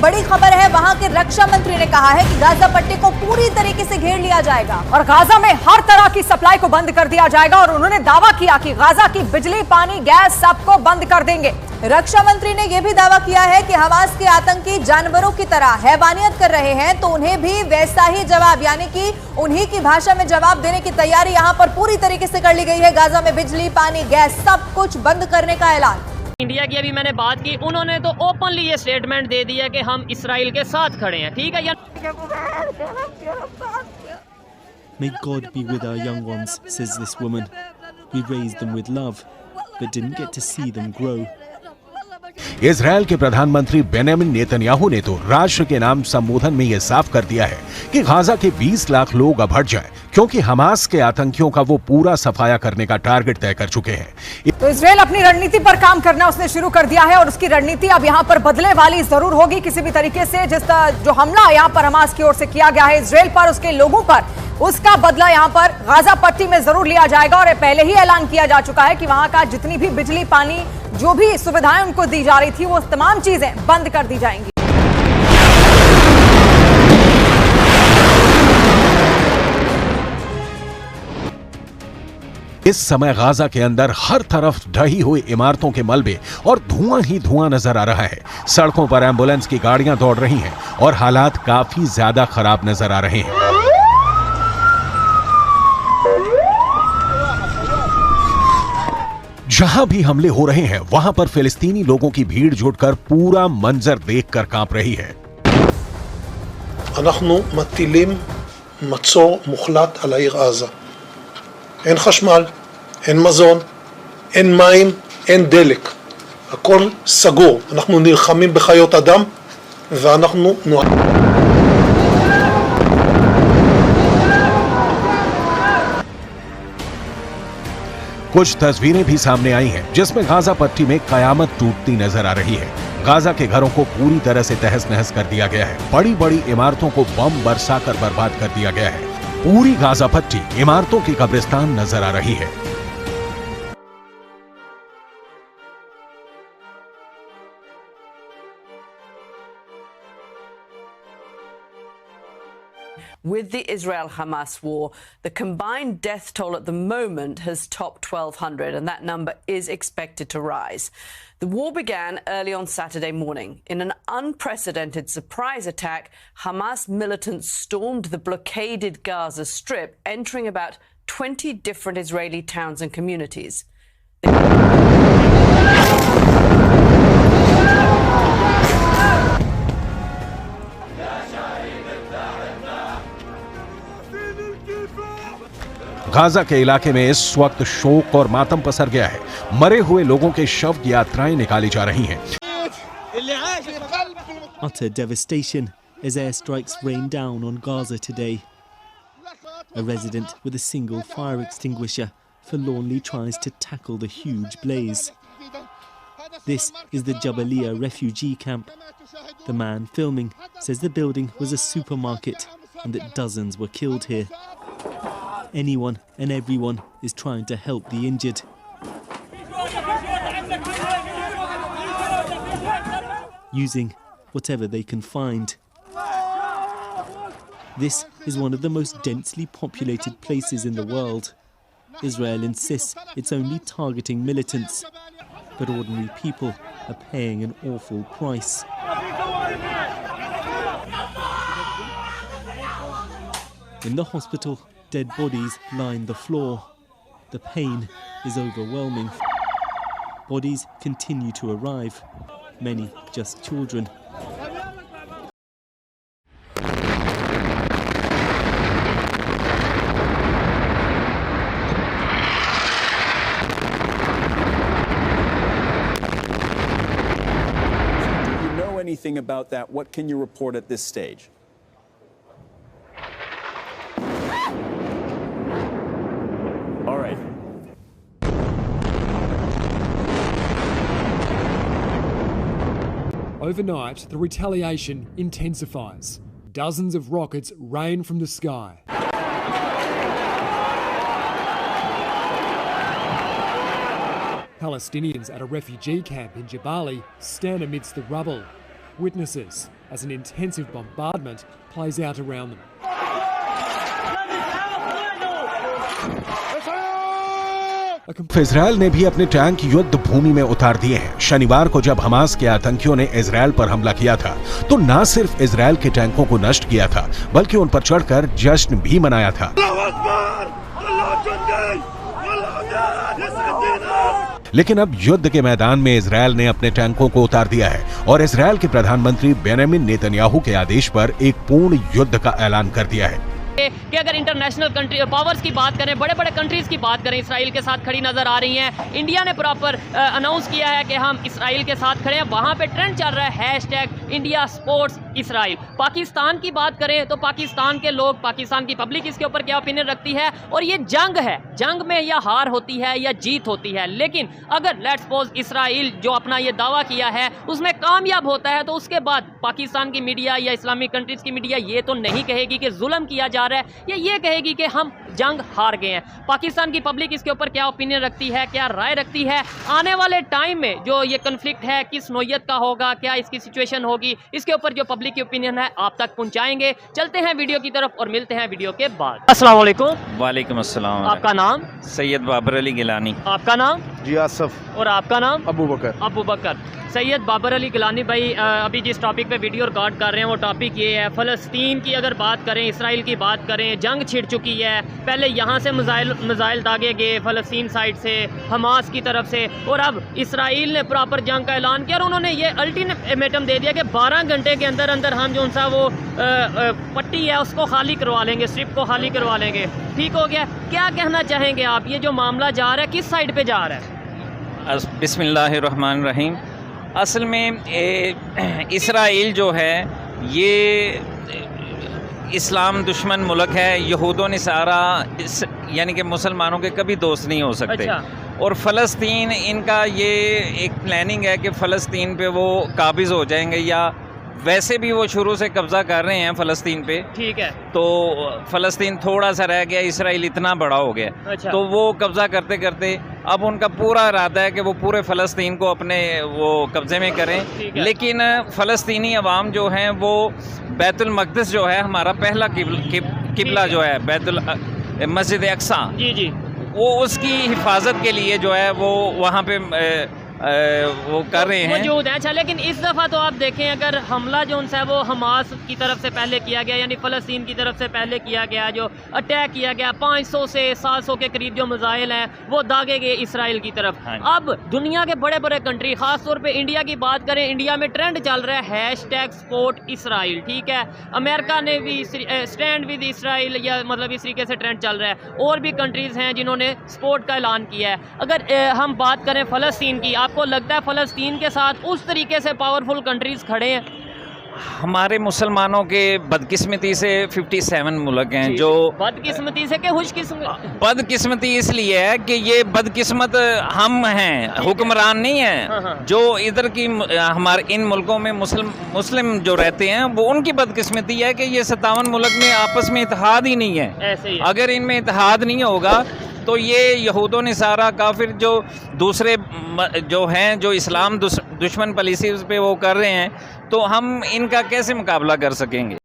बड़ी खबर है, वहां के रक्षा मंत्री ने कहा है कि गाजा पट्टी को पूरी तरीके से घेर लिया जाएगा और गाजा में हर तरह की सप्लाई को बंद कर दिया जाएगा। और उन्होंने दावा किया कि गाजा की बिजली, पानी, गैस सबको बंद कर देंगे। रक्षा मंत्री ने यह भी दावा किया है कि हमास के आतंकी जानवरों की तरह हैवानियत कर रहे हैं, तो उन्हें भी वैसा ही जवाब, यानी कि उन्हीं की भाषा में जवाब देने की तैयारी यहां पर पूरी तरीके से कर ली गई है। गाजा में बिजली, पानी, गैस सब कुछ बंद करने का ऐलान। इंडिया की अभी मैंने बात की, उन्होंने तो ओपनली ये स्टेटमेंट दे दिया कि हम इसराइल के साथ खड़े हैं। ठीक है, May God be with our young ones, says this woman. We raised them with love, but didn't get to see them grow. Israel के प्रधानमंत्री बेंजामिन नेतन्याहू ने तो राष्ट्र के नाम संबोधन में यह साफ कर दिया है कि गाजा के 20 लाख लोग अब हट जाएं, क्योंकि हमास के आतंकियों का वो पूरा सफाया करने का टारगेट तय कर चुके हैं। तो इजरायल अपनी रणनीति पर काम करना उसने शुरू कर दिया है और उसकी रणनीति अब यहां पर बदलने वाली जरूर होगी किसी भी तरीके से। जिस जो हमला यहां पर हमास की ओर से किया गया है इजरायल पर, उसके लोगों पर, उसका बदला यहां पर गाजा पट्टी में जरूर लिया जाएगा। और पहले ही ऐलान किया जा चुका है कि वहां का जितनी भी बिजली, पानी, जो भी सुविधाएं उनको दी जा रही थी, वो तमाम चीजें बंद कर दी जाएंगी। इस समय गाजा के अंदर हर तरफ ढही हुई इमारतों के मलबे और धुआं ही धुआं नजर आ रहा है। सड़कों पर एम्बुलेंस की गाड़ियां दौड़ रही हैं और हालात काफी ज्यादा खराब नजर आ रहे हैं। जहां भी हमले हो रहे हैं वहां पर फिलिस्तीनी लोगों की भीड़ जुटकर पूरा मंजर देखकर कांप रही है। אנחנו מטילים מצור מוחלט על העיר עזה. אין חשמל, אין מזון, אין מים, אין דלק. הכל סגור. אנחנו נלחמים בחיות אדם ואנחנו कुछ तस्वीरें भी सामने आई हैं जिसमें गाजा पट्टी में कयामत टूटती नजर आ रही है। गाजा के घरों को पूरी तरह से तहस नहस कर दिया गया है। बड़ी बड़ी इमारतों को बम बरसाकर बर्बाद कर दिया गया है। पूरी गाजा पट्टी इमारतों की कब्रिस्तान नजर आ रही है। With the Israel-Hamas war, the combined death toll at the moment has topped 1,200, and that number is expected to rise. The war began early on Saturday morning. In an unprecedented surprise attack, Hamas militants stormed the blockaded Gaza Strip, entering about 20 different Israeli towns and communities. Gaza के इलाके में इस वक्त शोक और मातम पसर गया है। मरे हुए लोगों के शव की यात्राएं निकाली जा रही हैं। Utter devastation as airstrikes rain down on Gaza today. A resident with a single fire extinguisher forlornly tries to tackle the huge blaze. This is the Jabalia refugee camp. The man filming says the building was a supermarket and that dozens were killed here. Anyone and everyone is trying to help the injured. Using whatever they can find. This is one of the most densely populated places in the world. Israel insists it's only targeting militants, but ordinary people are paying an awful price. In the hospital, dead bodies line the floor. The pain is overwhelming. Bodies continue to arrive, many just children. Do you know anything about that? What can you report at this stage? All right. Overnight, the retaliation intensifies. Dozens of rockets rain from the sky. Palestinians at a refugee camp in Jabalia stand amidst the rubble. Witnesses as an intensive bombardment plays out around them. Israel ने भी अपने tank युद्ध भूमि में उतार दिए हैं। शनिवार को जब हमास के आतंकियों ने इजरायल पर हमला किया था तो न सिर्फ इजरायल के टैंकों को नष्ट किया था बल्कि उन पर चढ़कर जश्न भी मनाया था। लेकिन अब युद्ध के मैदान में इजरायल ने अपने टैंकों को उतार दिया है और इजरायल के प्रधानमंत्री बेंजामिन नेतन्याहू के आदेश पर एक पूर्ण युद्ध का ऐलान कर दिया है कि अगर इंटरनेशनल कंट्री पावर्स की बात करें, बड़े बड़े कंट्रीज की बात करें, इसराइल के साथ खड़ी नजर आ रही हैं। इंडिया ने प्रॉपर अनाउंस किया है कि हम इसराइल के साथ खड़े हैं। वहां पे ट्रेंड चल रहा है #इंडिया सपोर्ट्स इसराइल। पाकिस्तान की बात करें तो पाकिस्तान के लोग, पाकिस्तान की पब्लिक इसके ऊपर क्या ओपिनियन रखती है, और ये जंग है, जंग में या हार होती है या जीत होती है। लेकिन अगर लेट्स सपोज इसराइल जो अपना ये दावा किया है उसमें कामयाब होता है तो उसके बाद पाकिस्तान की मीडिया या इस्लामिक कंट्रीज की मीडिया ये तो नहीं कहेगी कि जुल्म किया जा रहा है, ये कहेगी कि हम जंग हार गए हैं। पाकिस्तान की पब्लिक इसके ऊपर क्या ओपिनियन रखती है, क्या राय रखती है, आने वाले टाइम में जो ये कन्फ्लिक्ट है किस नौयत का होगा, क्या इसकी सिचुएशन होगी, इसके ऊपर जो पब्लिक की ओपिनियन है आप तक पहुंचाएंगे। चलते हैं वीडियो की तरफ और मिलते हैं वीडियो के बाद। अस्सलाम वालेकुम। वालेकुम अस्सलाम। आपका नाम? सैयद बाबर अली गिलानी। आपका नाम? जी आसफ। और आपका नाम? अबू बकर। अबू बकर। सैयद बाबर अली गिलानी भाई, अभी जिस टॉपिक पे वीडियो रिकॉर्ड कर रहे हैं वो टॉपिक ये है, फ़लस्तीन की अगर बात करें, इसराइल की बात करें, जंग छिड़ चुकी है। पहले यहाँ से मिसाइल दागे गए फ़लस्तीन साइड से, हमास की तरफ से, और अब इसराइल ने प्रॉपर जंग का ऐलान किया और उन्होंने ये अल्टीमेटम दे दिया कि 12 घंटे के अंदर अंदर हम जो सा वो पट्टी है उसको खाली करवा लेंगे, स्ट्रिप को खाली करवा लेंगे। ठीक हो गया। क्या कहना चाहेंगे आप, ये जो मामला जा रहा है किस साइड पर जा रहा है? बिस्मिल्लाहिर्रहमानिर्रहीम। असल में इसराइल जो है ये इस्लाम दुश्मन मुल्क है। यहूदों ने सारा यानी कि मुसलमानों के कभी दोस्त नहीं हो सकते। अच्छा। और फ़लस्तीन इनका ये एक प्लानिंग है कि फ़लस्तीन पे वो काबिज़ हो जाएंगे, या वैसे भी वो शुरू से कब्ज़ा कर रहे हैं फ़लस्तीन पे। ठीक है। तो फ़लस्तीन थोड़ा सा रह गया, इसराइल इतना बड़ा हो गया। अच्छा। तो वो कब्ज़ा करते करते अब उनका पूरा इरादा है कि वो पूरे फ़लस्तीन को अपने वो कब्ज़े में करें। लेकिन फ़लस्तीनी अवाम जो हैं वो बैतुल मक़दिस जो है हमारा पहला किबला जो है, बैतुल मस्जिद अक्सा, जी, वो उसकी हिफाजत के लिए जो है वो वहाँ पे वो कर रहे हैं, मौजूद है। अच्छा, लेकिन इस दफ़ा तो आप देखें, अगर हमला जो उनसे वो हमास की तरफ से पहले किया गया, यानी फ़लस्तीन की तरफ से पहले किया गया, जो अटैक किया गया, 500 से 700 के करीब जो मिसाइल हैं वो दागे गए इसराइल की तरफ। अब दुनिया के बड़े बड़े कंट्री, ख़ास तौर पे इंडिया की बात करें, इंडिया में ट्रेंड चल रहा है #सपोर्ट इसराइल। ठीक है। अमेरिका ने भी स्टैंड विद इसराइल, या मतलब इस तरीके से ट्रेंड चल रहा है। और भी कंट्रीज़ हैं जिन्होंने सपोर्ट का ऐलान किया है। अगर हम बात करें फ़लस्तीन की, आपको लगता है फ़लस्तीन के साथ उस तरीके से पावरफुल कंट्रीज़ खड़े हैं? हमारे मुसलमानों के बदकिस्मती से 57 मुल्क हैं जो बदकिस्मती से, के खुशकिस्मती? बदकिस्मती इसलिए है कि ये बदकिस्मत हम हैं, हुक्मरान नहीं है। जो इधर की हमारे इन मुल्कों में मुस्लिम जो रहते हैं वो उनकी बदकिस्मती है कि ये 57 मुल्क में आपस में इत्तेहाद ही नहीं है। ऐसे ही। अगर इनमें इत्तेहाद नहीं होगा तो ये यहूदों ने सारा काफिर जो दूसरे जो हैं जो इस्लाम दुश्मन पॉलिसी पे वो कर रहे हैं, तो हम इनका कैसे मुकाबला कर सकेंगे?